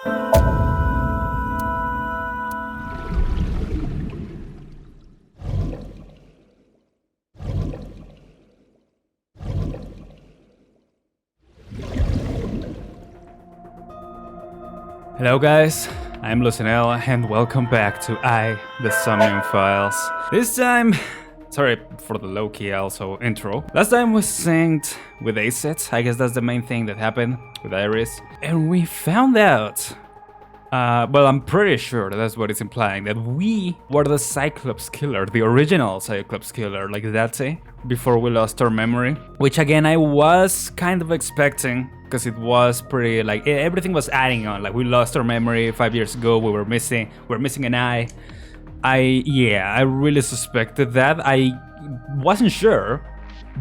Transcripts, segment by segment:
Hello guys, I'm Luizen and welcome back to the Somnium Files. This time, sorry for the low-key also intro. Last time we synced with Acid, I guess that's the main thing that happened with Iris. And we found out, well, I'm pretty sure that's what it's implying, that we were the Cyclops killer, the original Cyclops killer, like that day, before we lost our memory. Which again, I was kind of expecting, because it was pretty, like, everything was adding on. Like, we lost our memory 5 years ago, we were missing an eye. I really suspected that. I wasn't sure,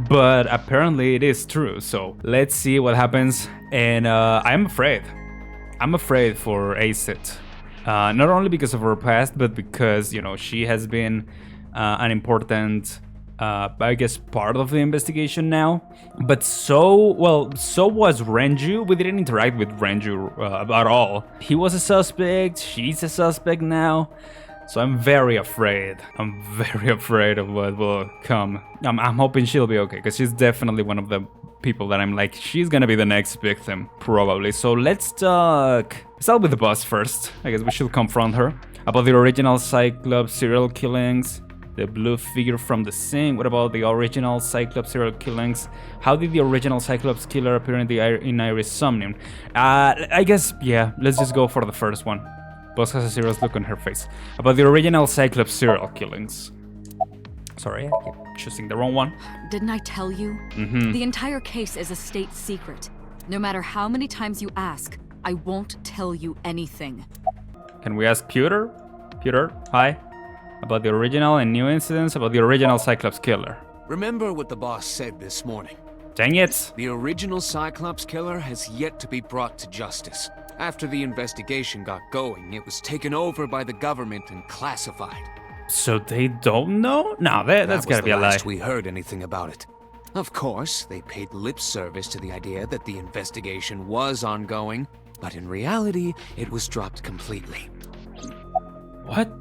but apparently it is true. So let's see what happens. And I'm afraid for Acid. Not only because of her past, but because, you know, she has been an important, I guess, part of the investigation now. But so was Renju. We didn't interact with Renju at all. He was a suspect, she's a suspect now. So I'm very afraid. I'm very afraid of what will come. I'm hoping she'll be okay, because she's definitely one of the people that I'm like, she's gonna be the next victim, probably. So let's start with the boss first. I guess we should confront her about the original Cyclops serial killings. The blue figure from the sink. What about the original Cyclops serial killings? How did the original Cyclops killer appear in Iris Somnium? I guess, yeah, let's just go for the first one. Boss has a serious look on her face. About the original Cyclops serial killings. Sorry, I keep choosing the wrong one. Didn't I tell you? The entire case is a state secret. No matter how many times you ask, I won't tell you anything. Can we ask Pewter? Pewter, hi. About the original and new incidents about the original Cyclops killer. Remember what the boss said this morning. Dang it. The original Cyclops killer has yet to be brought to justice. After the investigation got going, it was taken over by the government and classified. So they don't know? No, that's gotta be a lie. Last we heard anything about it. Of course, they paid lip service to the idea that the investigation was ongoing, but in reality, it was dropped completely. What?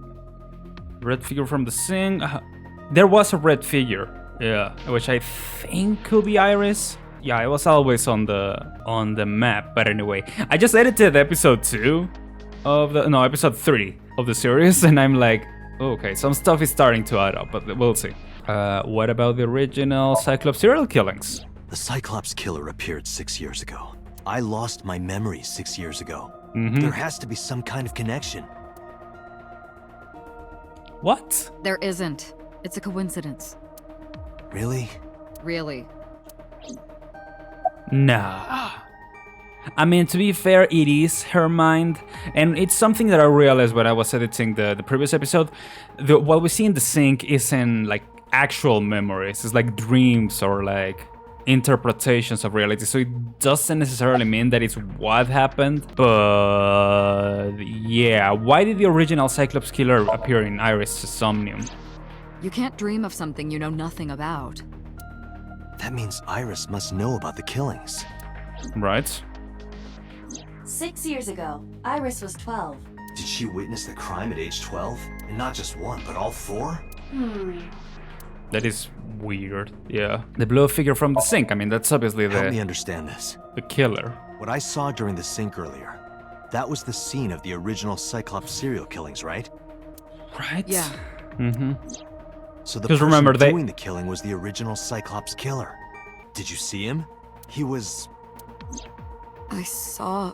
Red figure from the sink? There was a red figure, yeah, which I think could be Iris. Yeah, it was always on the map, but anyway. I just edited episode 2 of episode 3 of the series, and I'm like, okay, some stuff is starting to add up, but we'll see. What about the original Cyclops serial killings? The Cyclops killer appeared 6 years ago. I lost my memory 6 years ago. There has to be some kind of connection. What? There isn't. It's a coincidence. Really? Really. Nah. I mean, to be fair, it is her mind, and it's something that I realized when I was editing the previous episode. What we see in the sink isn't like actual memories, it's like dreams or like interpretations of reality, so it doesn't necessarily mean that it's what happened. But yeah, why did the original Cyclops killer appear in Iris Somnium? You can't dream of something you know nothing about. That means Iris must know about the killings. Right. 6 years ago, Iris was 12. Did she witness the crime at age 12? And not just one, but all 4? That is weird, yeah. The blue figure from the sink, I mean, that's obviously Help me understand this. the killer. What I saw during the sink earlier, that was the scene of the original Cyclops serial killings, right? Right? Yeah. So the 'Cause person remember, doing the killing was the original Cyclops killer. Did you see him? He was... I saw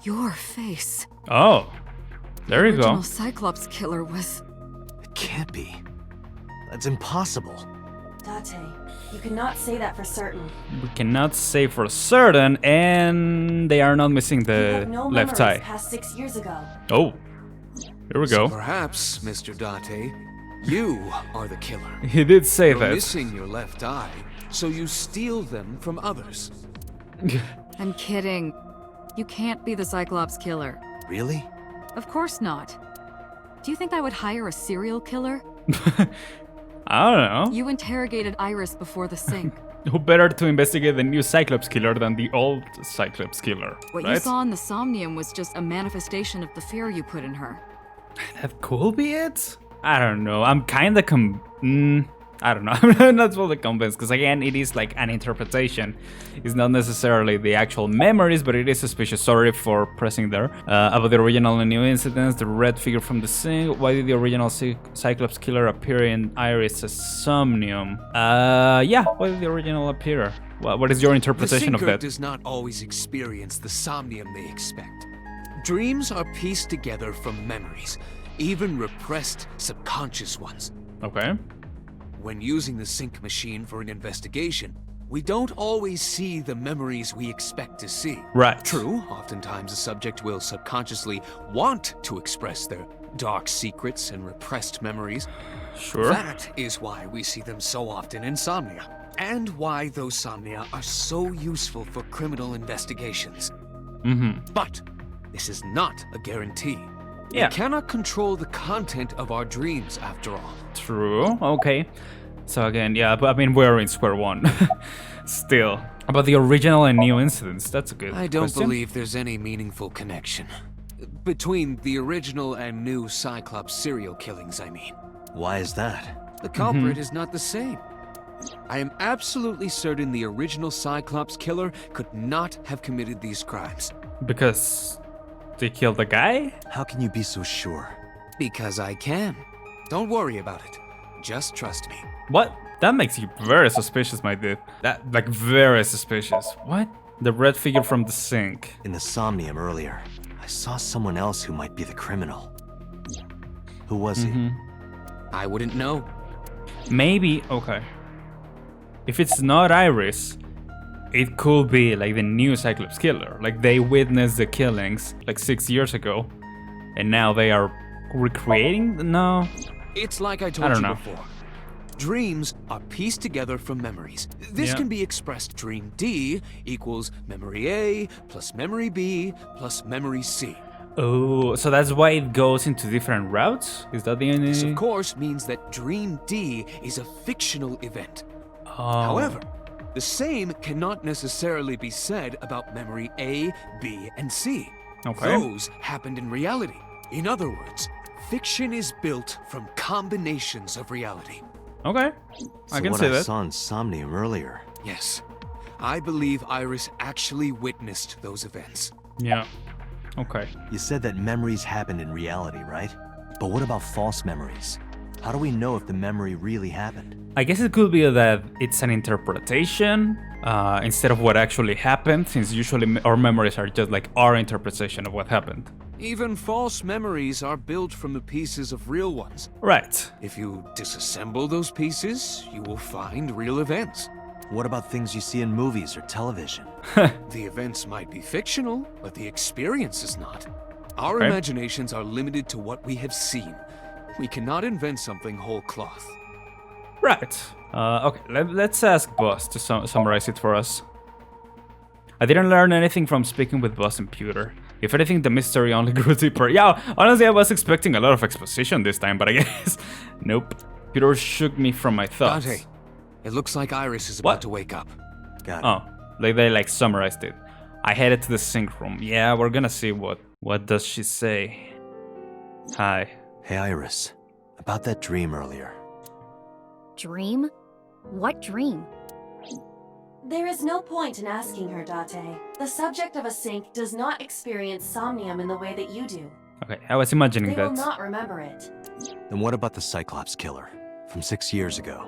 your face. Oh, there you The original go. Cyclops killer was... It can't be. That's impossible. Date, you cannot say that for certain. We cannot say for certain, and they are not missing You the have no left memories eye. past 6 years ago. Oh, here we So go. perhaps, Mr. Date, you are the killer. He did say You're that. missing your left eye, so you steal them from others. I'm kidding. You can't be the Cyclops killer. Really? Of course not. Do you think I would hire a serial killer? I don't know. You interrogated Iris before the sink. Who better to investigate the new Cyclops killer than the old Cyclops killer, What right? you saw in the Somnium was just a manifestation of the fear you put in her. That could be it? I don't know. I'm kinda I don't know. I'm not fully convinced, because again, it is like an interpretation. It's not necessarily the actual memories, but it is suspicious. Sorry for pressing there. About the original and new incidents, the red figure from the sink. Why did the original Cyclops killer appear in Iris' Somnium? Yeah, why did the original appear? What is your interpretation of The that? Sinker does not always experience the Somnium they expect. Dreams are pieced together from memories, even repressed subconscious ones. Okay. When using the sync machine for an investigation, we don't always see the memories we expect to see. Right. True, oftentimes the subject will subconsciously want to express their dark secrets and repressed memories. Sure. That is why we see them so often in Somnia, and why those Somnia are so useful for criminal investigations. But this is not a guarantee. Yeah. We cannot control the content of our dreams, after all. True, okay. So again, yeah, but I mean, we're in square one. Still. About the original and new incidents, that's a good I don't question. believe there's any meaningful connection between the original and new Cyclops serial killings, I mean. Why is that? The culprit is not the same. I am absolutely certain the original Cyclops killer could not have committed these crimes. Because they killed the guy? How can you be so sure? Because I can. Don't worry about it. Just trust me. What? That makes you very suspicious, my dude. That, like, very suspicious. What? The red figure from the sink. In the Somnium earlier, I saw someone else who might be the criminal. Who was he? I wouldn't know. Maybe, okay. If it's not Iris, it could be like the new Cyclops killer. Like they witnessed the killings like 6 years ago, and now they are recreating? No. It's like I I told don't you know. before. Dreams are pieced together from memories. This Yeah. can be expressed dream D equals memory A plus memory B plus memory C. Oh, so that's why it goes into different routes? Is that the This, only? of course, means that dream D is a fictional event. Oh. However, the same cannot necessarily be said about memory A, B, and C. Okay. Those happened in reality. In other words, fiction is built from combinations of reality. Okay, So I can what see I that. saw in Somnium earlier. Yes, I believe Iris actually witnessed those events. Yeah. Okay. You said that memories happened in reality, right? But what about false memories? How do we know if the memory really happened? I guess it could be that it's an interpretation instead of what actually happened, since usually our memories are just like our interpretation of what happened. Even false memories are built from the pieces of real ones. Right. If you disassemble those pieces, you will find real events. What about things you see in movies or television? The events might be fictional, but the experience is not. Our Okay. imaginations are limited to what we have seen. We cannot invent something whole cloth. Right. Okay, let's ask Boss to summarize it for us. I didn't learn anything from speaking with Boss and Pewter. If anything, the mystery only grew deeper. Yeah, honestly, I was expecting a lot of exposition this time, but I guess... Nope. Pewter shook me from my thoughts. Dante, it looks like Iris is What? about to wake up. Got it. Oh, like they like summarized it. I headed to the sync room. Yeah, we're gonna see what does she say. Hi. Hey, Iris. About that dream earlier. Dream? What dream? There is no point in asking her, Date. The subject of a sync does not experience somnium in the way that you do. Okay, I was imagining They will that. not remember it. Then what about the Cyclops killer from 6 years ago?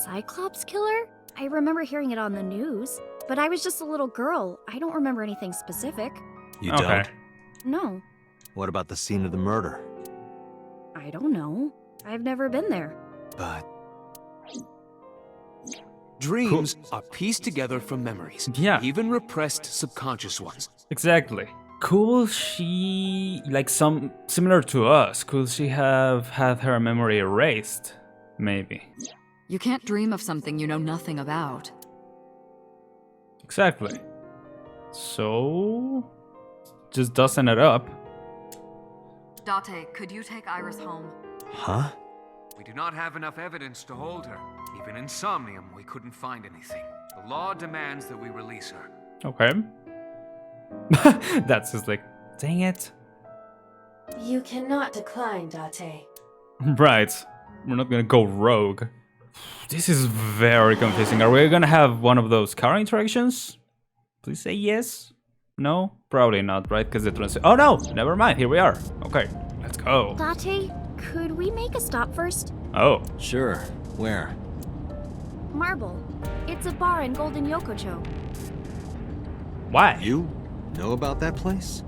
Cyclops killer? I remember hearing it on the news, but I was just a little girl. I don't remember anything specific. You Okay. don't? No, What about the scene of the murder? I don't know. I've never been there. But Dreams are pieced together from memories, Yeah. even repressed subconscious ones. Exactly. Could she, like similar to us, could she have had her memory erased? Maybe. You can't dream of something you know nothing about. Exactly. So, just dusting it up. Date, could you take Iris home? huh? We do not have enough evidence to hold her. Even in Somnium, we couldn't find anything. The law demands that we release her. Okay. That's just like, dang it. You cannot decline, Date. Right. We're not gonna go rogue. This is very confusing. Are we gonna have one of those car interactions? Please say yes. No? Probably not, right? Because it runs. Oh no! Never mind. Here we are. Okay, let's go. Date, could we make a stop first? Oh. Sure. Where? Marble. It's a bar in Golden Yokocho. Why? You know about that place?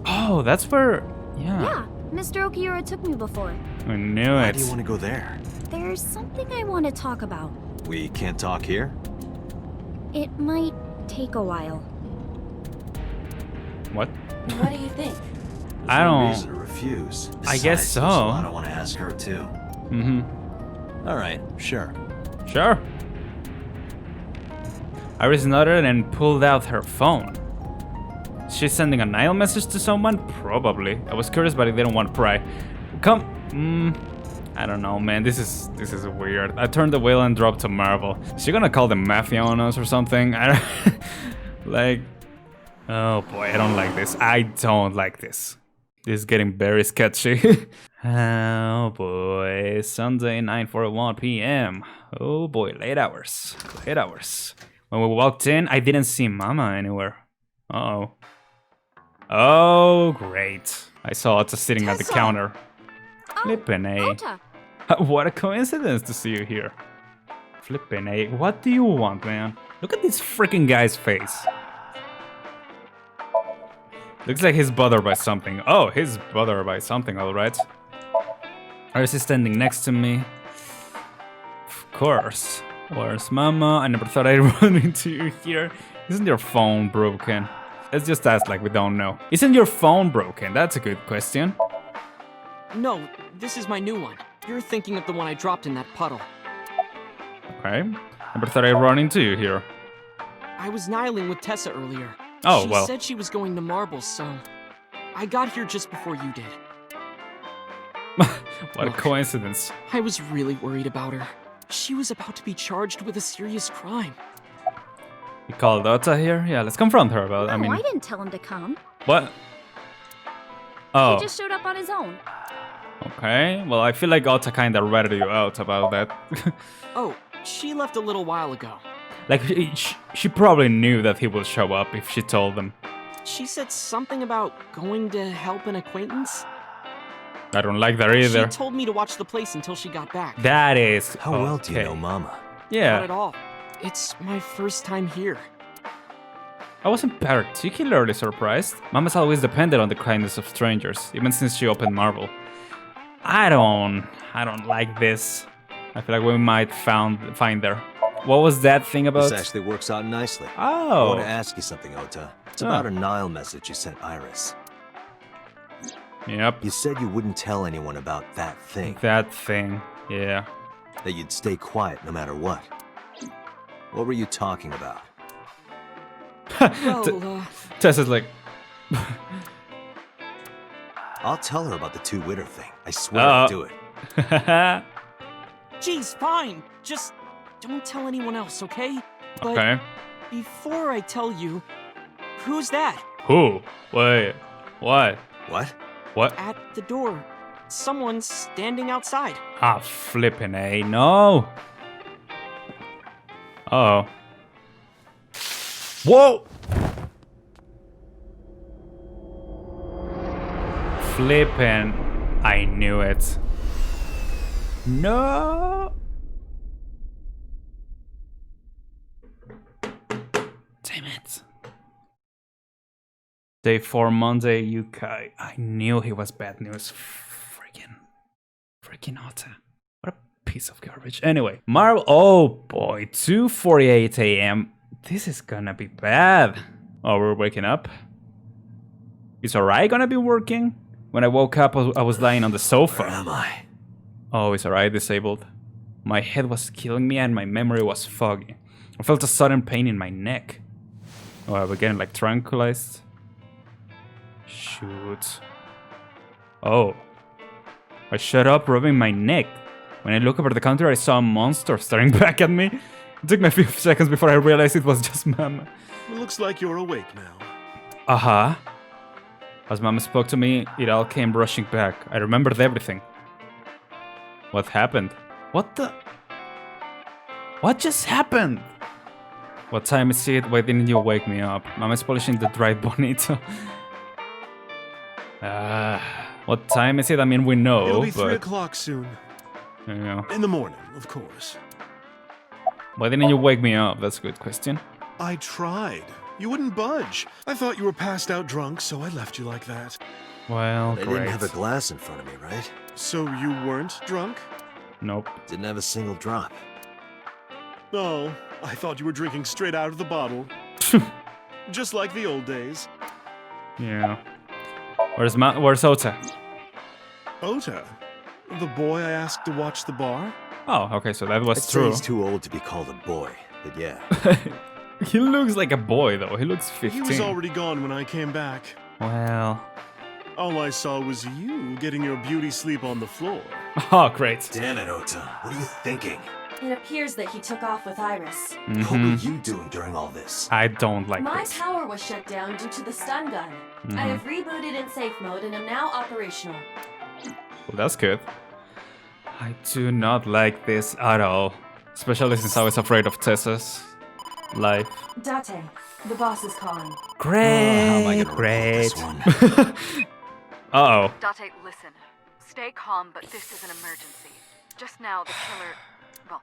Oh, that's where. Yeah, Mr. Okiura took me before. I knew Why it. do you want to go there? There's something I want to talk about. We can't talk here? It might take a while. What? What do you think? There's I no don't- reason to refuse. I guess Besides, so. there's a lot I want to ask her too. Mm-hmm. All right, sure. Sure. Iris nodded and pulled out her phone. She's sending a Nile message to someone? Probably. I was curious, but I didn't want to pry. Come. I don't know, man. This is weird. I turned the wheel and dropped to Marvel. Is she gonna call the mafia on us or something? Like, oh boy, I don't like this. I don't like this. This is getting very sketchy. Oh boy, Sunday 9:41 p.m. Oh boy, late hours. Late hours. When we walked in, I didn't see Mama anywhere. Uh-oh. Oh, great. I saw Ota sitting at the Tessa! counter. Oh, Flippin' A. Ota! What a coincidence to see you here. Flippin' A. What do you want, man? Look at this freaking guy's face. Looks like he's bothered by something. Oh, he's bothered by something, alright. Iris is standing next to me. Of course. Where's Mama? I never thought I'd run into you here. Isn't your phone broken? Let's just ask like we don't know. Isn't your phone broken? That's a good question. No, this is my new one. You're thinking of the one I dropped in that puddle. Okay. Never thought I'd run into you here. I was nihiling with Tessa earlier. Oh, she well. said she was going to Marble, so I got here just before you did. What a Look. coincidence. I was really worried about her. She was about to be charged with a serious crime. You called Ota here? Yeah, let's confront her about No, I mean, I didn't tell him to come. what? Oh, He just showed up on his own. okay. Well, I feel like Ota kinda ratted you out about that. Oh, she left a little while ago. Like, she probably knew that he would show up if she told them. She said something about going to help an acquaintance. I don't like that either. She told me to watch the place until she got back. That is How well do you okay. know Mama? Not Yeah, at all. It's my first time here. I wasn't particularly surprised. Mama's always depended on the kindness of strangers, even since she opened Marvel. I don't like this. I feel like we might find her. What was that thing about? This actually works out nicely. I Oh, want to ask you something, Ota. It's about a Nile message you sent Iris. yep, You said you wouldn't tell anyone about that thing. that thing. Yeah. That you'd stay quiet no matter what. What were you talking about? Well, Tessa's like, I'll tell her about the two-witter thing. I swear I'll do it. geez, fine. Just don't tell anyone else, okay? But okay. before I tell you, who's that? Who? Wait. What? What? What? At the door. Someone's standing outside. Ah, flippin' A. No. Uh oh. Whoa! Flippin'. I knew it. No! Damn it. Day 4, Monday, Yukai. I knew he was bad news. Freaking Ota. What a piece of garbage. Anyway, Marvel. Oh boy, 2:48 a.m. This is gonna be bad. Oh, we're waking up. Is Arai gonna be working? When I woke up, I was lying on the sofa. Where am I? Oh, is Arai disabled? My head was killing me and my memory was foggy. I felt a sudden pain in my neck. Oh, I was getting like tranquilized. Shoot. Oh. I shut up rubbing my neck. When I looked over the counter, I saw a monster staring back at me. It took me a few seconds before I realized it was just Mama. It looks like you're awake now. Uh-huh. As Mama spoke to me, it all came rushing back. I remembered everything. What happened? What the? What just happened? What time is it? Why didn't you wake me up? Mama's polishing the dried bonito. What time is it? I mean, we know, It'll be but... 3 o'clock soon. Yeah. In the morning, of course. Why didn't you wake me up? That's a good question. I tried. You wouldn't budge. I thought you were passed out drunk, so I left you like that. Well, I great. didn't have a glass in front of me, right? So you weren't drunk? Nope. Didn't have a single drop. Oh, I thought you were drinking straight out of the bottle. Just like the old days. Yeah. Where's Ota? Ota? The boy I asked to watch the bar? Oh, okay, so that was I'd say true. he's too old to be called a boy, but yeah. He looks like a boy, though. He looks 15. He was already gone when I came back. Well... All I saw was you getting your beauty sleep on the floor. Oh, great. Damn it, Ota. What are you thinking? It appears that he took off with Iris. What were you doing during all this? I don't like My this. power was shut down due to the stun gun. I have rebooted in safe mode and am now operational. Well, that's good. I do not like this at all. Especially since I was afraid of Tessa's life. Date, the boss is calling. Great, How am I gonna report great. this one? Uh-oh. Date, listen. Stay calm, but this is an emergency. Just now, the killer... Well,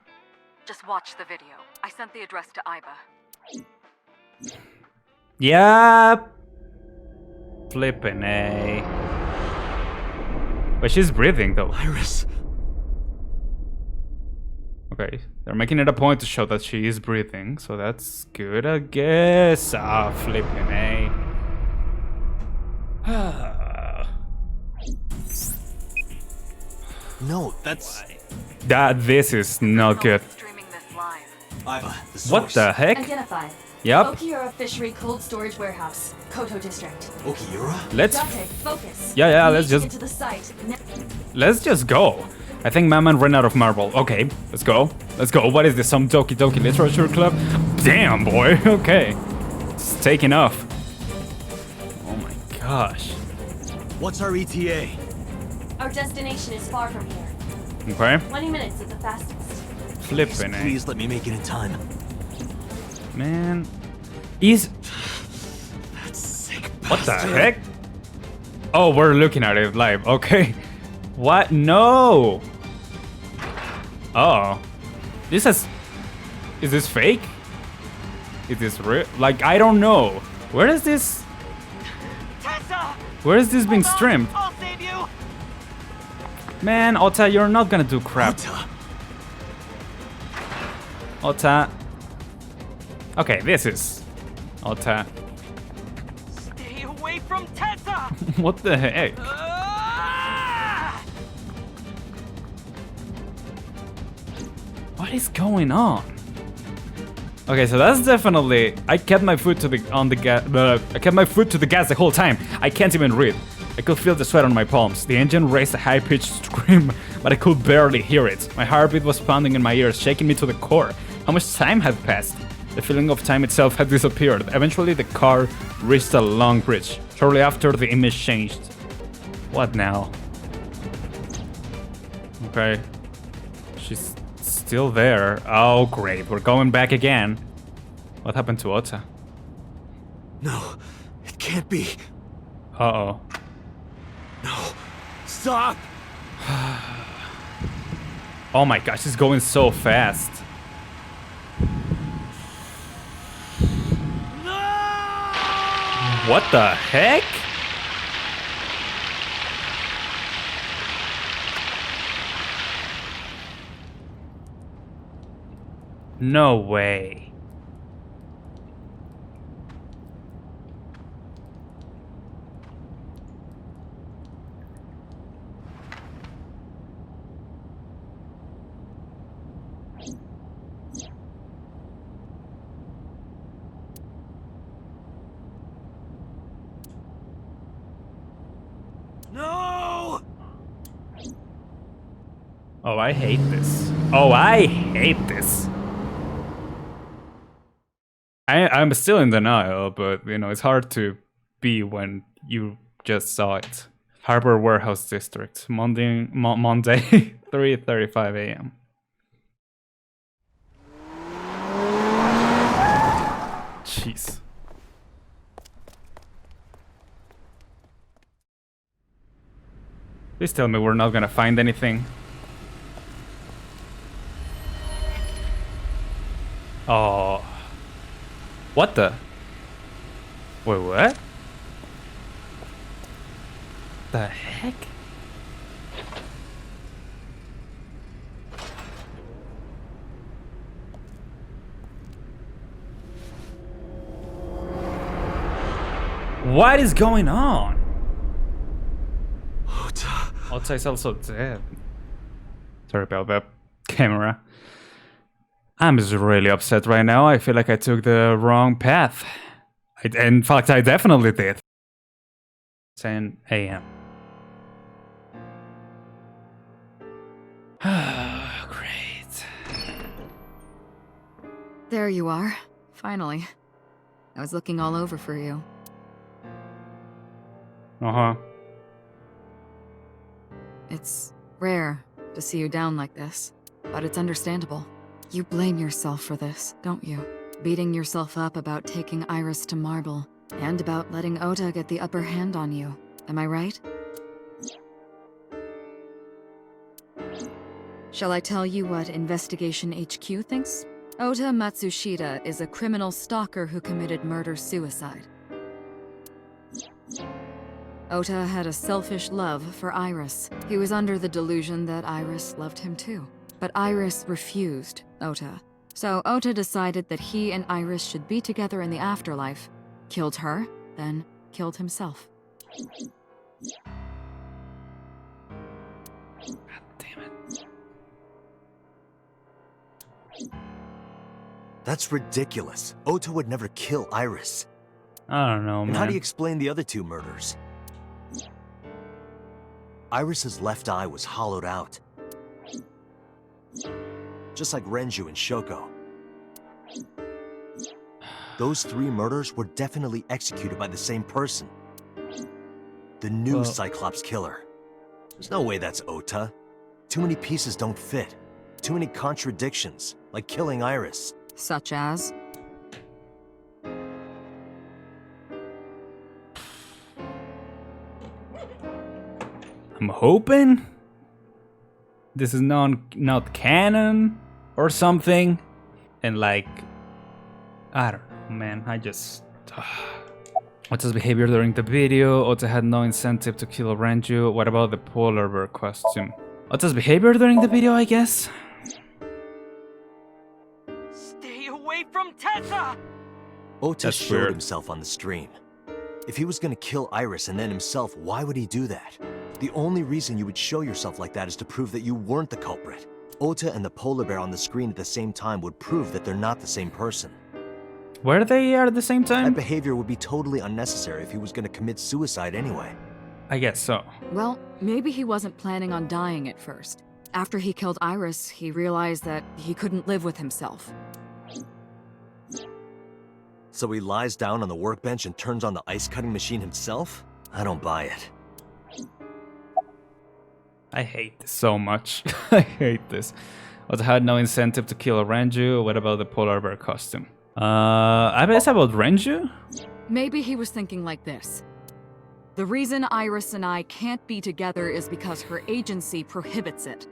just watch the video. I sent the address to Iba. Yep. Flippin' A. But she's breathing, though. Iris. Okay, they're making it a point to show that she is breathing, so that's good, I guess. Ah, flippin' A. No, that's... This is not good. Streaming this live. Iva, the source. What the heck? Identified. Yep. Okiura Fishery Cold Storage Warehouse, Koto District. Okiura? Let's Date, focus. Yeah, We let's need to just- get to the site. let's just go. I think Maman ran out of marble. Okay, let's go. Let's go. What is this? Some Doki Doki Literature Club? Damn, boy. Okay. It's taking off. Oh my gosh. What's our ETA? Our destination is far from here. Okay. 20 minutes at the fastest. Flippin' A. Please let me make it in time. Man. Is... That sick What the bastard. heck? Oh, we're looking at it live. Okay. What? No. Oh. This is this fake? Is this real? Like, I don't know. Where is this? Tessa! Where is this being Hold on, streamed? I'll save you! Man, Ota, you're not gonna do crap. Ota. Ota. Okay, this is Ota. Stay away from Tessa! What the heck? Ah! What is going on? Okay, so that's definitely. I kept my foot to the gas. I kept my foot to the gas the whole time. I can't even read. I could feel the sweat on my palms. The engine raised a high-pitched scream, but I could barely hear it. My heartbeat was pounding in my ears, shaking me to the core. How much time had passed? The feeling of time itself had disappeared. Eventually, the car reached a long bridge. Shortly after, the image changed. What now? Okay. She's still there. Oh, great. We're going back again. What happened to Ota? No, it can't be. Uh-oh. No, stop! Oh my gosh, it's going so fast. What the heck? No way. No! Oh, I hate this. Oh, I hate this. I'm still in denial, but you know, it's hard to be when you just saw it. Harbor Warehouse District, Monday 3:35 a.m. Jeez. Please tell me we're not gonna find anything. Oh. What the? Wait, what? The heck? What is going on? Ota is also dead. Sorry about that camera. I'm just really upset right now. I feel like I took the wrong path. In fact, I definitely did. 10 a.m. Great. There you are. Finally. I was looking all over for you. Uh-huh. It's rare to see you down like this, but it's understandable. You blame yourself for this, don't you? Beating yourself up about taking Iris to Marble, and about letting Ota get the upper hand on you. Am I right? Shall I tell you what Investigation HQ thinks? Ota Matsushita is a criminal stalker who committed murder-suicide. Ota had a selfish love for Iris. He was under the delusion that Iris loved him too. But Iris refused Ota. So Ota decided that he and Iris should be together in the afterlife. Killed her, then killed himself. God damn it. That's ridiculous. Ota would never kill Iris. I don't know, man. And how do you explain the other two murders? Iris's left eye was hollowed out. Just like Renju and Shoko. Those three murders were definitely executed by the same person. The new Cyclops killer. There's no way that's Ota. Too many pieces don't fit. Too many contradictions, like killing Iris. Such as? I'm hoping this is not canon or something. And like, I don't know, man. I just... Ota's behavior during the video. Ota had no incentive to kill Renju. What about the polar bear costume? Ota's behavior during the video, I guess? Stay away from Tessa! Ota That's showed weird. himself on the stream. If he was gonna kill Iris and then himself, why would he do that? The only reason you would show yourself like that is to prove that you weren't the culprit. Ota and the polar bear on the screen at the same time would prove that they're not the same person. Were they at the same time? That behavior would be totally unnecessary if he was gonna commit suicide anyway. I guess so. Well, maybe he wasn't planning on dying at first. After he killed Iris, he realized that he couldn't live with himself. So he lies down on the workbench and turns on the ice cutting machine himself? I don't buy it. I hate this so much. I hate this. Ota had no incentive to kill Renju. What about the polar bear costume? I bet it's about Renju? Maybe he was thinking like this. The reason Iris and I can't be together is because her agency prohibits it,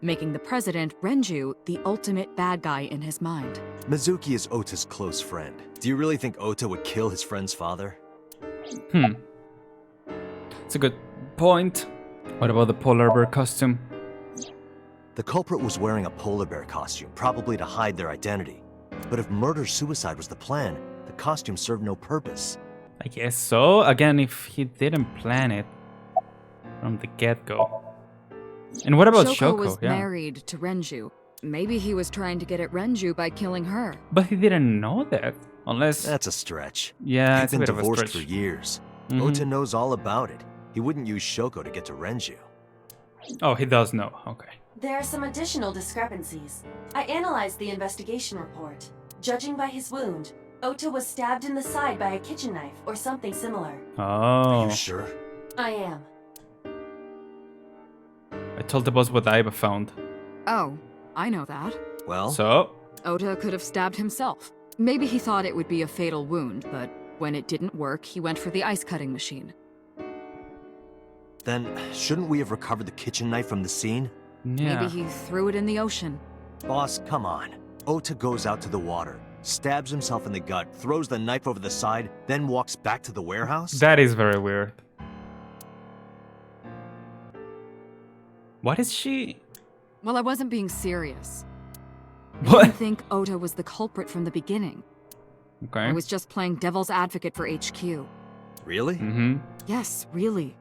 making the president, Renju, the ultimate bad guy in his mind. Mizuki is Ota's close friend. Do you really think Ota would kill his friend's father? It's a good point. What about the polar bear costume? The culprit was wearing a polar bear costume, probably to hide their identity. But if murder-suicide was the plan, the costume served no purpose. I guess so. Again, if he didn't plan it from the get-go. And what about Shoko? was married to Renju. Maybe he was trying to get at Renju by killing her. But he didn't know that. Unless... That's a stretch. Yeah, They've it's a been bit of a divorced stretch. for years. Ota knows all about it. He wouldn't use Shoko to get to Renju. Oh, he does know. Okay. There are some additional discrepancies. I analyzed the investigation report. Judging by his wound, Ota was stabbed in the side by a kitchen knife or something similar. Are Oh. you sure? I am. I told the boss what Aiba found. Oh, I know that. Well, So? Ota could have stabbed himself. Maybe he thought it would be a fatal wound, but when it didn't work, he went for the ice-cutting machine. then shouldn't we have recovered the kitchen knife from the scene? Yeah. Maybe he threw it in the ocean. Boss, come on. Ota goes out to the water, stabs himself in the gut, throws the knife over the side, then walks back to the warehouse? That is very weird. What is she? Well, I wasn't being serious. I What? didn't think Ota was the culprit from the beginning. Okay. I was just playing devil's advocate for HQ. Really? Mm-hmm. Yes, really.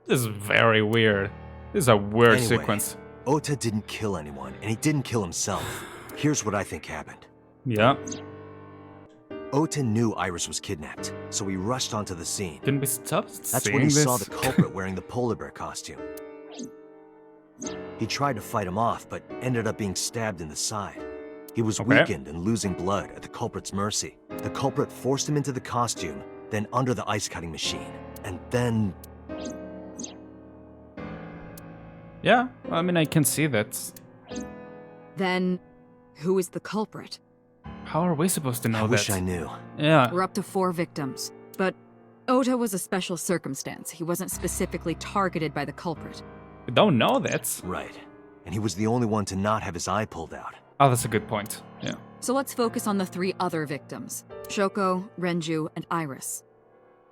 This is very weird. This is a weird Anyway. sequence. Ota didn't kill anyone, and he didn't kill himself. Here's what I think happened. Yeah. Ota knew Iris was kidnapped, so he rushed onto the scene. Didn't we stop That's seeing when he this? saw the culprit wearing the polar bear costume. He tried to fight him off, but ended up being stabbed in the side. He was Okay. weakened and losing blood at the culprit's mercy. The culprit forced him into the costume, then under the ice-cutting machine. And then... Yeah, I mean, I can see that. Then, who is the culprit? How are we supposed to know I that? wish I knew. Yeah. We're up to 4 victims, but Ota was a special circumstance. He wasn't specifically targeted by the culprit. We don't know that. Right. And he was the only one to not have his eye pulled out. Oh, that's a good point. Yeah. So let's focus on the 3 other victims. Shoko, Renju, and Iris.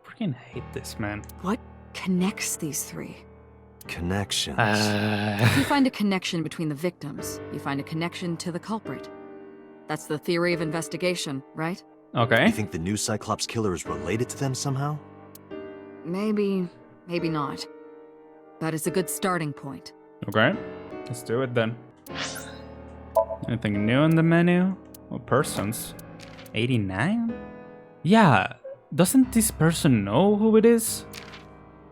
Freaking hate this, man. What connects these 3? Connections. If you find a connection between the victims, you find a connection to the culprit. That's the theory of investigation, right? Okay. You think the new Cyclops killer is related to them somehow? Maybe, maybe not. But it's a good starting point. Okay. Let's do it then. Anything new on the menu? What persons? 89? Yeah. Doesn't this person know who it is?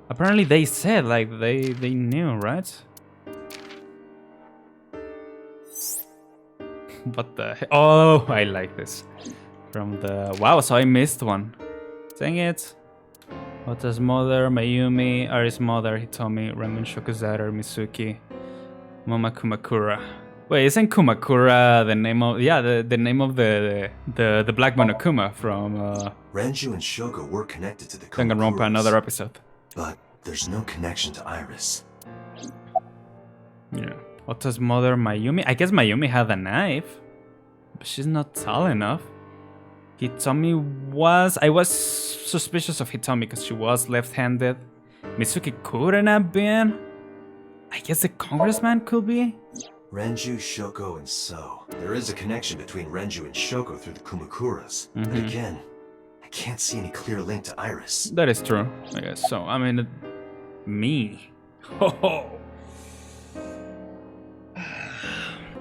Apparently they said, like, they knew, right? What the heck? Oh, I like this. From the... Wow, so I missed one. Dang it. Ota's mother, Mayumi, Ari's mother, Hitomi, Ramen Shokuzaru, Mitsuki, Mama Kumakura. Wait, isn't Kumakura the name of... Yeah, the name of the Black Monokuma from Renju and Shoko were connected to the Danganronpa, Kumakuras, another episode. but there's no connection to Iris. Yeah. Ota's mother, Mayumi. I guess Mayumi had a knife, but she's not tall enough. Hitomi was... I was suspicious of Hitomi because she was left-handed. Mitsuki couldn't have been. I guess the congressman could be? Renju, Shoko, and So. There is a connection between Renju and Shoko through the Kumakuras. But Mhm. again, I can't see any clear link to Iris. That is true, I guess so. I mean, me. Ho ho!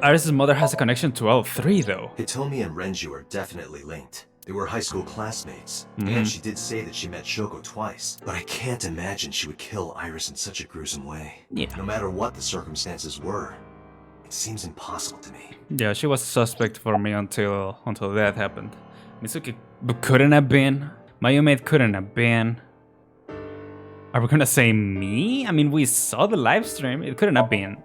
Iris' mother has a connection to all 3, though. Hitomi and Renju are definitely linked. They were high school classmates, Mhm. and she did say that she met Shoko twice. But I can't imagine she would kill Iris in such a gruesome way. Yeah. No matter what the circumstances were, it seems impossible to me. Yeah, she was a suspect for me until that happened. Mitsuki couldn't have been. Mayumi couldn't have been. Are we gonna say me? I mean, we saw the live stream. It couldn't have been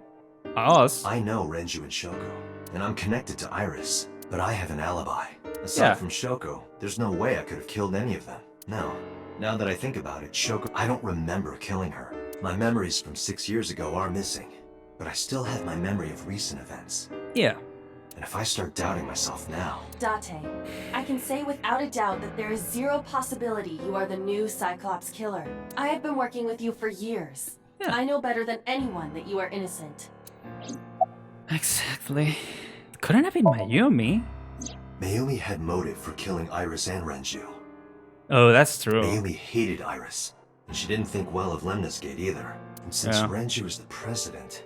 us. I know Renju and Shoko, and I'm connected to Iris, but I have an alibi. Aside Yeah. from Shoko, there's no way I could have killed any of them. No. Now that I think about it, Shoko, I don't remember killing her. My memories from 6 years ago are missing, but I still have my memory of recent events. Yeah. And if I start doubting myself now... Date, I can say without a doubt that there is zero possibility you are the new Cyclops killer. I have been working with you for years. Yeah. I know better than anyone that you are innocent. Exactly. Couldn't have been Mayumi. Mayumi had motive for killing Iris and Renju. Oh, that's true. Mayumi hated Iris, and she didn't think well of Lemnis Gate either. And since Yeah. Renju is the president...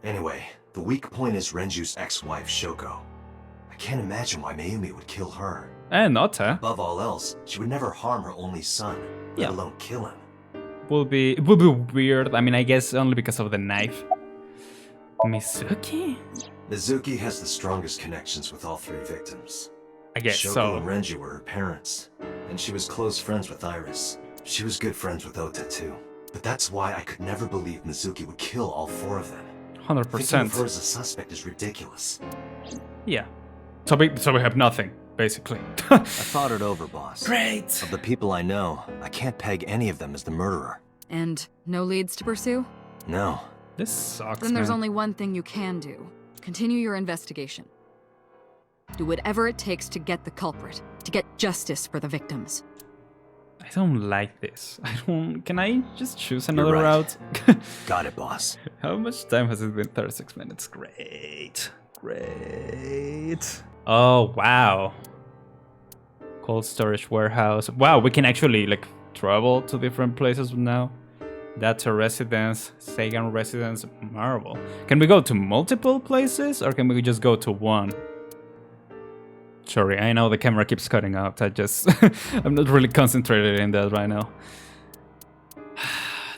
Anyway, the weak point is Renju's ex-wife, Shoko. I can't imagine why Mayumi would kill her. And Ota Above all else, she would never harm her only son, let Yeah. alone kill him. would be weird. I mean, I guess only because of the knife. Mitsuki? Mizuki has the strongest connections with all 3 victims. I guess Shoko so. and Renji were her parents, and she was close friends with Iris. She was good friends with Ota too. But that's why I could never believe Mizuki would kill all 4 of them. 100%. Thinking of her as a suspect is ridiculous. Yeah. So we have nothing, basically. I thought it over, boss. Great. Of the people I know, I can't peg any of them as the murderer. And no leads to pursue? No. This sucks, Then there's man. only one thing you can do. Continue your investigation. Do whatever it takes to get the culprit, to get justice for the victims. I don't like this. Can I just choose another right. route? Got it, boss. How much time has it been? 36 minutes. Great. Oh, wow. Cold storage warehouse. Wow, we can actually, like, travel to different places now. Data residence, Sagan residence, Marvel. Can we go to multiple places, or can we just go to one? Sorry, I know the camera keeps cutting out. I'm not really concentrated in that right now.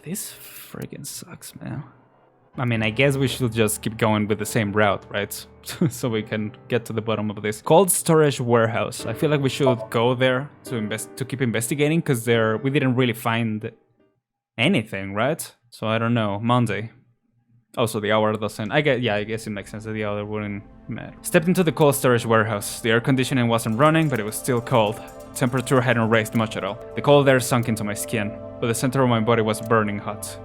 This freaking sucks, man. I mean, I guess we should just keep going with the same route, right? So we can get to the bottom of this. Cold storage warehouse. I feel like we should go there to keep investigating, because we didn't really find anything, right? So I don't know. Monday. Also, the hour doesn't... I guess it makes sense that the hour wouldn't matter. Stepped into the cold storage warehouse. The air conditioning wasn't running, but it was still cold. Temperature hadn't raised much at all. The cold air sunk into my skin, but the center of my body was burning hot.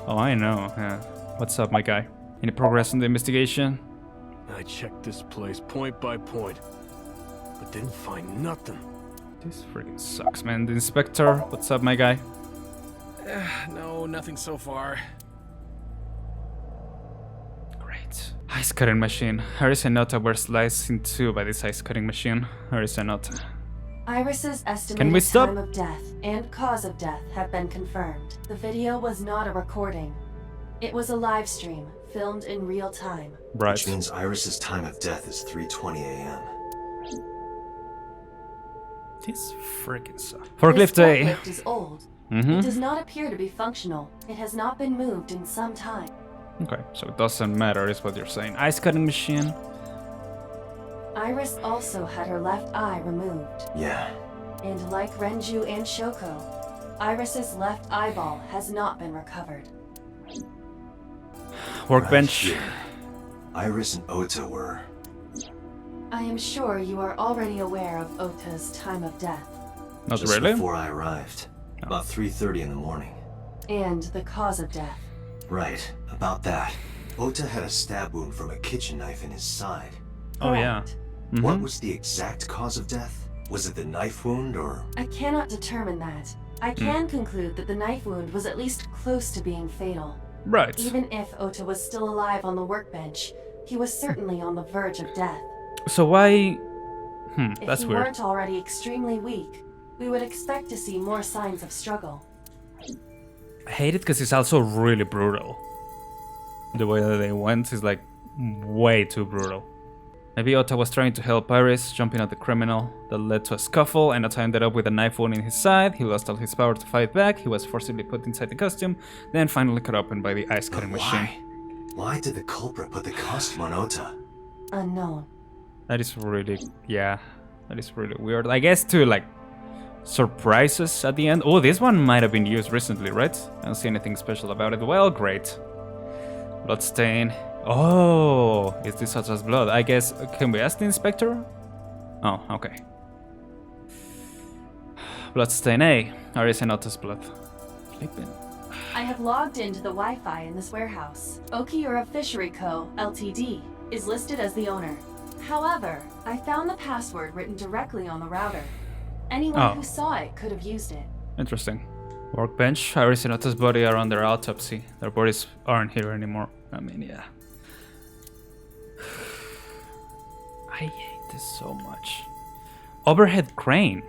Oh, I know. Yeah. What's up, my guy? Any progress on the investigation? I checked this place point by point, but didn't find nothing. This freaking sucks, man. The inspector, what's up, my guy? No, nothing so far. Great. Ice cutting machine. Iris and Ota were sliced in two by this ice cutting machine. Iris and Ota. Iris's Can we estimated stop? time of death and cause of death have been confirmed. The video was not a recording. It was a live stream, filmed in real time. Right. Which means Iris's time of death is 3:20 a.m. This freaking sucks. This Forklift day. forklift is old. It does not appear to be functional. It has not been moved in some time. Okay, so it doesn't matter, is what you're saying. Ice cutting machine. Iris also had her left eye removed. Yeah. And like Renju and Shoko, Iris's left eyeball has not been recovered. Workbench. Right here. Iris and Ota were... I am sure you are already aware of Ota's time of death. Not just really? before I arrived. About 3:30 in the morning. And the cause of death. Right, about that. Ota had a stab wound from a kitchen knife in his side. Oh, yeah. Correct. What was the exact cause of death? Was it the knife wound or... I cannot determine that. I can conclude that the knife wound was at least close to being fatal. Right. Even if Ota was still alive on the workbench, he was certainly on the verge of death. So why... If that's he weird. weren't already extremely weak, we would expect to see more signs of struggle. I hate it because it's also really brutal. The way that they went is like way too brutal. Maybe Ota was trying to help Iris, jumping at the criminal. That led to a scuffle, and Ota ended up with a knife wound in his side. He lost all his power to fight back. He was forcibly put inside the costume, then finally cut open by the ice cutting machine. Why did the culprit put the costume on Ota? Unknown. That is really, that is really weird. I guess to like surprise us at the end. Oh, this one might have been used recently, right? I don't see anything special about it. Well, great. Bloodstain. Oh, is this such as blood? I guess, can we ask the inspector? Oh, okay. Bloodstain A. Iris and Ota's blood. Flippin'. I have logged into the Wi-Fi in this warehouse. Okiura Fishery Co., Ltd., is listed as the owner. However, I found the password written directly on the router. Anyone who saw it could have used it. Interesting. Workbench. Iris and Ota's body are under autopsy. Their bodies aren't here anymore. I mean, yeah. I hate this so much. Overhead crane.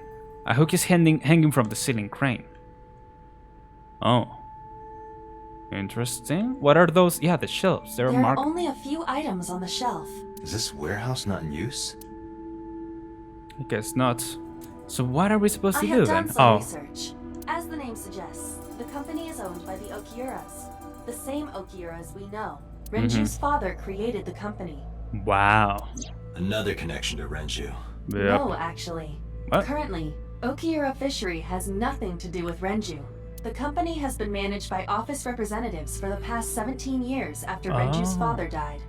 A hook is hanging from the ceiling crane. Oh. Interesting. What are those? Yeah, the shelves. They're There are marked. only a few items on the shelf. Is this warehouse not in use? I guess not. So what are we supposed to I do have then? done some research. As the name suggests, the company is owned by the Okiuras. The same Okiuras we know. Renju's father created the company. Wow. Another connection to Renju. No, actually. What? Currently, Okiura Fishery has nothing to do with Renju. The company has been managed by office representatives for the past 17 years after Renju's father died.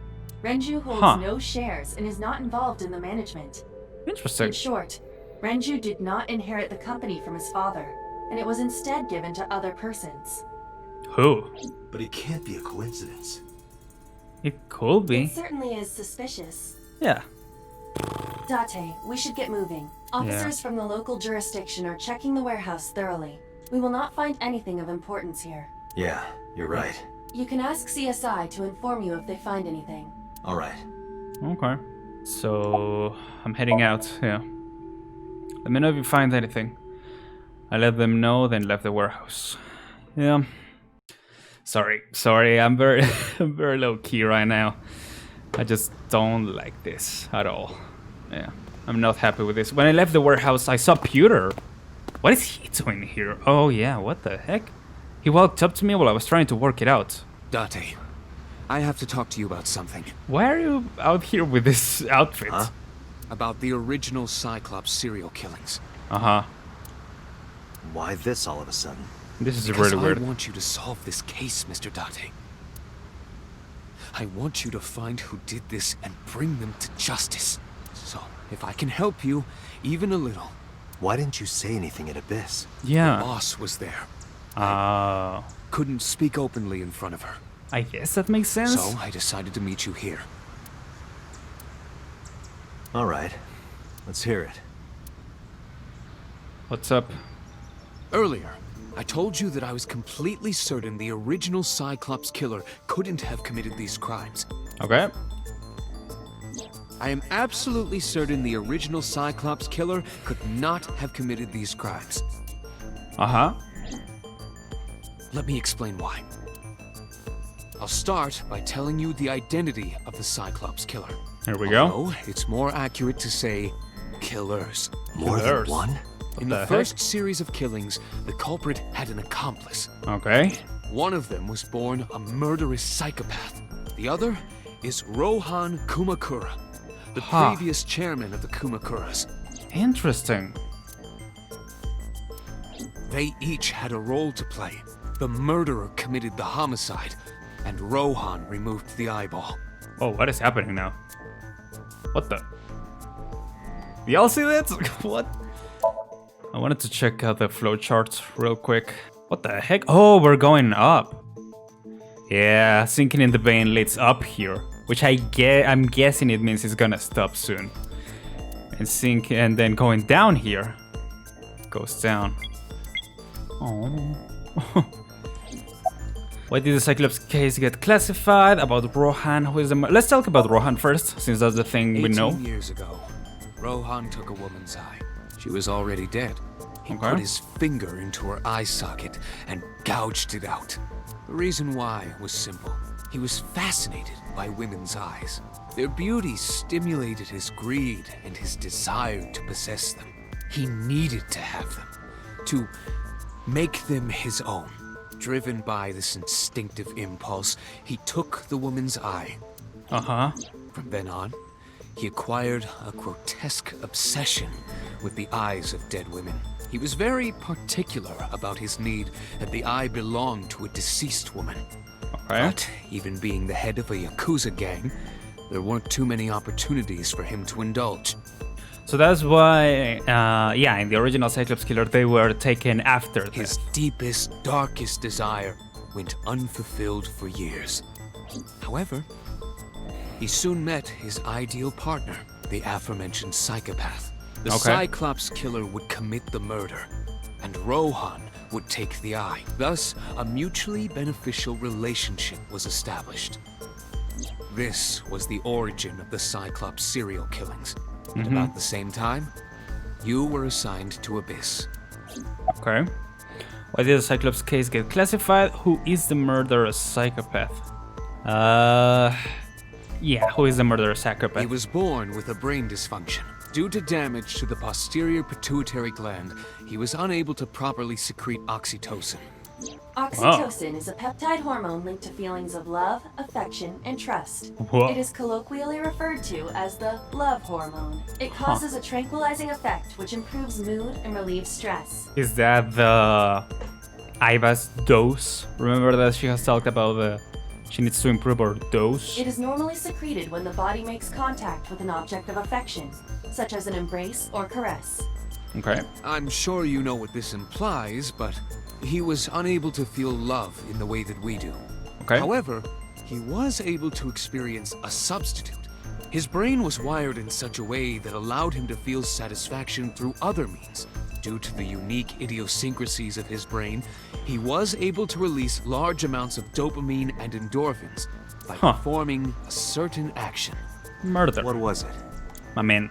Renju holds no shares and is not involved in the management. Interesting. In short, Renju did not inherit the company from his father, and it was instead given to other persons. Who? But it can't be a coincidence. It could be. It certainly is suspicious. Yeah. Date, we should get moving. Officers from the local jurisdiction are checking the warehouse thoroughly. We will not find anything of importance here. Yeah, you're right. You can ask CSI to inform you if they find anything. All right. Okay. So I'm heading out. Yeah. Let me know if you find anything. I let them know, then left the warehouse. Yeah. Sorry. I'm very, I'm very low key right now. I just don't like this at all. Yeah. I'm not happy with this. When I left the warehouse, I saw Pewter. What is he doing here? Oh yeah, what the heck? He walked up to me while I was trying to work it out. Date, I have to talk to you about something. Why are you out here with this outfit? Huh? About the original Cyclops serial killings. Uh-huh. Why this all of a sudden? This is Because really weird. I want you to solve this case, Mr. Date. I want you to find who did this and bring them to justice. So, if I can help you, even a little. Why didn't you say anything at Abyss? Yeah. The boss was there. Couldn't speak openly in front of her. I guess that makes sense. So, I decided to meet you here. All right. Let's hear it. What's up? Earlier, I told you that I was completely certain the original Cyclops killer couldn't have committed these crimes. Okay. I am absolutely certain the original Cyclops killer could not have committed these crimes. Uh-huh. Let me explain why. I'll start by telling you the identity of the Cyclops killer. Here we go. Although it's more accurate to say killers. More Killers. than one? In the the heck? first series of killings, the culprit had an accomplice. Okay. One of them was born a murderous psychopath. The other is Rohan Kumakura, the previous chairman of the Kumakuras. Interesting. They each had a role to play. The murderer committed the homicide, and Rohan removed the eyeball. Oh, what is happening now? What the? Y'all see that? What? I wanted to check out the flowcharts real quick. What the heck? Oh, we're going up. Yeah, sinking in the vein leads up here, which I'm guessing it means it's gonna stop soon. And sink, and then going down here goes down. Oh. Why did the Cyclops case get classified? About Rohan, who is the... Let's talk about Rohan first, since that's the thing we know. 18 years ago, Rohan took a woman's eye. She was already dead. He Okay. put his finger into her eye socket and gouged it out. The reason why was simple. He was fascinated by women's eyes. Their beauty stimulated his greed and his desire to possess them. He needed to have them, to make them his own. Driven by this instinctive impulse, he took the woman's eye. Uh-huh. From then on, he acquired a grotesque obsession with the eyes of dead women. He was very particular about his need that the eye belonged to a deceased woman. Okay. But even being the head of a Yakuza gang, there weren't too many opportunities for him to indulge. So that's why, yeah, in the original Cyclops killer, they were taken after His that. deepest, darkest desire went unfulfilled for years. However, he soon met his ideal partner, the aforementioned psychopath. The Okay. Cyclops killer would commit the murder, and Rohan would take the eye. Thus, a mutually beneficial relationship was established. This was the origin of the Cyclops serial killings. At about the same time, you were assigned to Abyss. Okay. Why did the Cyclops case get classified? Who is the murderous psychopath? Yeah, who is the murderous psychopath? He was born with a brain dysfunction. Due to damage to the posterior pituitary gland, he was unable to properly secrete oxytocin. Oxytocin is a peptide hormone linked to feelings of love, affection, and trust. What? It is colloquially referred to as the love hormone. It causes a tranquilizing effect which improves mood and relieves stress. Is that the Iva's dose? Remember that she has talked about she needs to improve her dose? It is normally secreted when the body makes contact with an object of affection, such as an embrace or caress. Okay. I'm sure you know what this implies, but he was unable to feel love in the way that we do. Okay. However, he was able to experience a substitute. His brain was wired in such a way that allowed him to feel satisfaction through other means. Due to the unique idiosyncrasies of his brain, he was able to release large amounts of dopamine and endorphins by performing a certain action. Murder. What was it? I mean,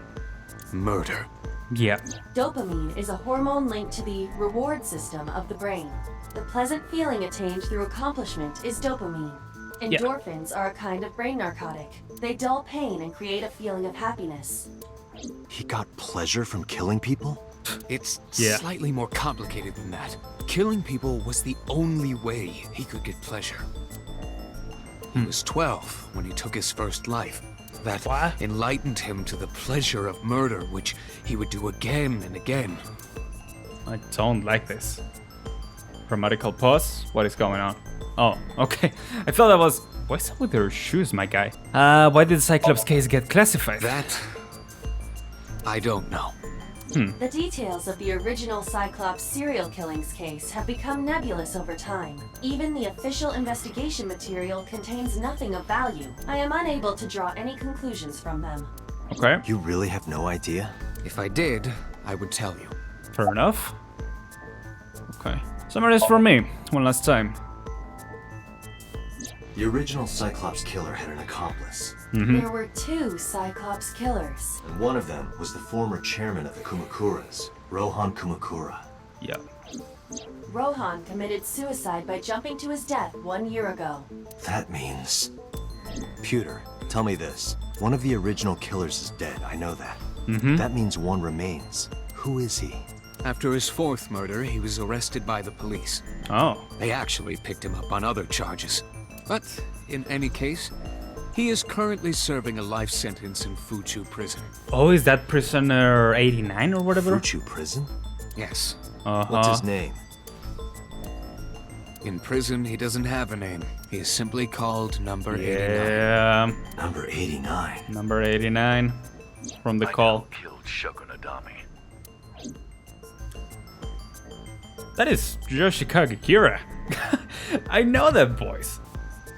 Murder. yeah. Dopamine is a hormone linked to the reward system of the brain. The pleasant feeling attained through accomplishment is dopamine. Endorphins are a kind of brain narcotic. They dull pain and create a feeling of happiness. He got pleasure from killing people? It's Yeah. slightly more complicated than that. Killing people was the only way he could get pleasure. He was 12 when he took his first life. That What? enlightened him to the pleasure of murder, which he would do again and again. I don't like this. Grammatical pause? What is going on? Oh, okay. I thought that was... What's up with your shoes, my guy? Why did the Cyclops case get classified? That... I don't know. The details of the original Cyclops serial killings case have become nebulous over time. Even the official investigation material contains nothing of value. I am unable to draw any conclusions from them. Okay, You really have no idea? If I did, I would tell you. fair enough. Okay. Summaries for me, one last time. The original Cyclops killer had an accomplice, There were two Cyclops killers. and one of them was the former chairman of the Kumakuras, Rohan Kumakura. Yeah. Rohan committed suicide by jumping to his death 1 year ago. That means... Pewter, tell me this. One of the original killers is dead, I know that. That means one remains. Who is he? After his fourth murder, he was arrested by the police. Oh. They actually picked him up on other charges. But, in any case, he is currently serving a life sentence in Fuchu prison. Oh, is that prisoner 89 or whatever? Fuchu prison? Yes. What's his name? In prison, he doesn't have a name. He is simply called Number 89. Yeah. Number 89. Number 89 from the call. Killed Shogunadami. That is Yoshikage Kira. I know that voice.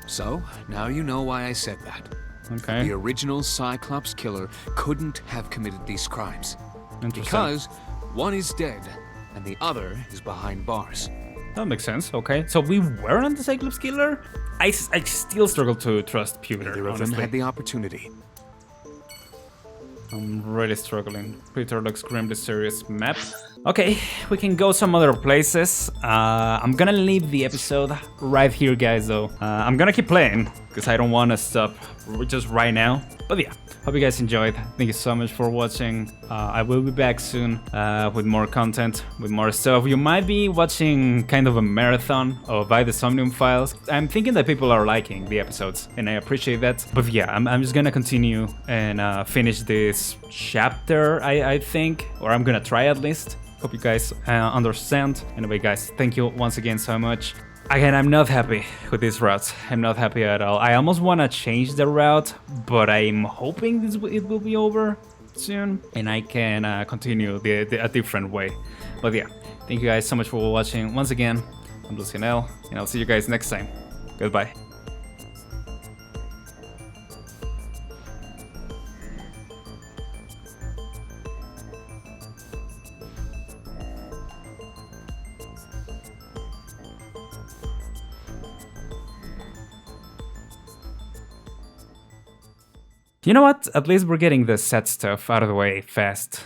So, now you know why I said that. Okay. The original Cyclops killer couldn't have committed these crimes. Interesting. Because one is dead and the other is behind bars. That makes sense. Okay. So we weren't the Cyclops killer? I still struggle to trust Pewter, Neither of them honestly. had the opportunity. I'm really struggling. Peter looks grimly serious. Map. Okay, we can go some other places. I'm gonna leave the episode right here, guys, though. I'm gonna keep playing, because I don't want to stop just right now. But yeah, hope you guys enjoyed. Thank you so much for watching. I will be back soon with more content, with more stuff. You might be watching kind of a marathon of By the Somnium files. I'm thinking that people are liking the episodes, and I appreciate that. But yeah, I'm just gonna continue and finish this chapter, I think, or I'm gonna try at least. Hope you guys understand. Anyway, guys, thank you once again so much. Again, I'm not happy with this route. I'm not happy at all. I almost want to change the route, but I'm hoping it will be over soon and I can continue a different way. But yeah, thank you guys so much for watching. Once again, I'm Luizen, and I'll see you guys next time. Goodbye. You know what? At least we're getting the set stuff out of the way fast.